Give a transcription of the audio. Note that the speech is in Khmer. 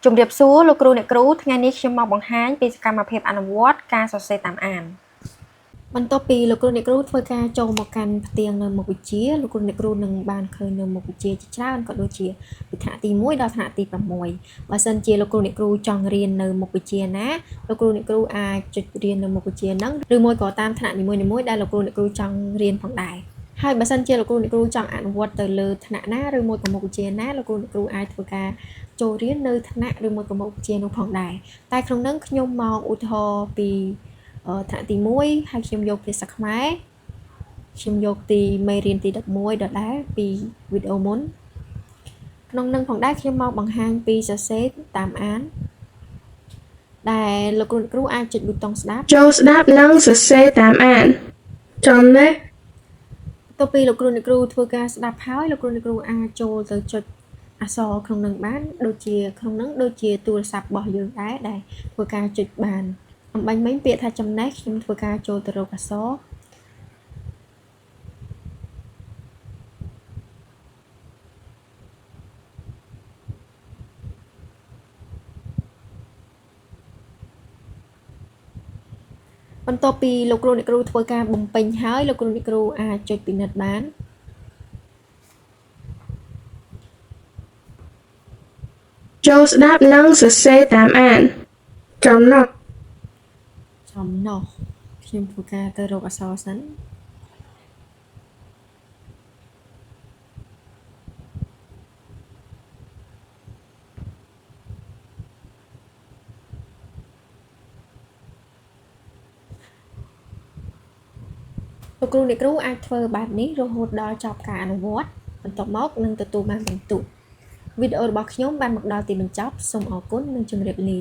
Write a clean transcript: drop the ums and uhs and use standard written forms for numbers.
ជំរាបសួរលោកគ្រូអ្នកគ្រូថ្ងៃនេះខ្ញុំមកបង្ហាញពីសកម្មភាពអនុវត្តការសរសេរតាមអានបន្ទាប់ពីលោកគ្រូអ្នកគ្រូធ្វើការចូលមកកាន់ផ្ទាំងនៅមុខវិជ្ជាលោកគ្រូអ្នកគ្រូនឹងបានឃើញនៅមុខវិជ្ជាជាច្រើនក៏ដូចជាពីថ្នាក់ទី1ដល់ថ្នាក់ទី6បើសិនជាលោកគ្រូអ្នកគ្រូចង់រៀននៅមុខវិជ្ជាណាលោកគ្រូអ្នកគ្រូអាចចុចរៀននៅមុខវិជ្ជាហ្នឹងឬមួយក៏តាមថ្នាក់នីមួយៗដែលលោកគ្រូអ្នកគ្រូចង់រៀនផងដែរហើយបើសិនជាលោកគ្រូអ្នកគ្រូចង់អនុវត្តទៅលើថ្នាក់ណាឬមួយក៏មុខវិជ្ជាណាលោកគ្រូអ្នកគ្រូអាចធ្វើការចូលរៀននៅថ្នាក់ឬមួយក៏មុខវិជ្ជានោះផងដែរតែក្នុងនោះខ្ញុំមកឧទាហរណ៍ពីថ្នាក់ទី1ហើយខ្ញុំយកភាសាខ្មែរខ្ញុំយកទីមេរៀនទី11ដដែលពីវីដេអូមុនក្នុងនឹងផងដែរខ្ញុំមកបង្ហាញពីសរសេរតាមអានដែលលោកគ្រូអាចចុចប៊ូតុងស្ដាប់ចូលស្ដាប់និងសរសេរតាមអានចំណេះទៅពីលោកគ្រូអ្នកគ្រូធ្វើការស្ដាប់ហើយលោកគ្រូអ្នកគ្រូអាចចូលទៅចុចអក្សរក្នុងនឹងបានដូចជាក្នុងនឹងដូចជាទូរស័ព្ទរបស់យើងដែរដែលធ្វើការចុចបានអំបញ្ញមិញពាក្យថាចំណេះខ្ញុំធ្វើការចូលទៅរកអក្សរបន្ទាប់ពីលោកគ្រូអ្នកគ្រូធ្វើការបំពេញហើយលោកគ្រូអ្នកគ្រូអាចចុចពិនិត្យបានចូលស្ដាប់និងសរសេរតាមអានចំណុះខ្ញុំធ្វើការទៅរកអក្សរសិនលោកគ្រូអ្នកគ្រូអាចធ្វើបែបនេះរហូតដល់ចប់ការអនុវត្តបន្ទាប់មកនឹងទទួលបានបន្ទុកវីដេអូរបស់ខ្ញុំបានមកដល់ទីបញ្ចប់សូមអរគុណនិងជម្រាបលា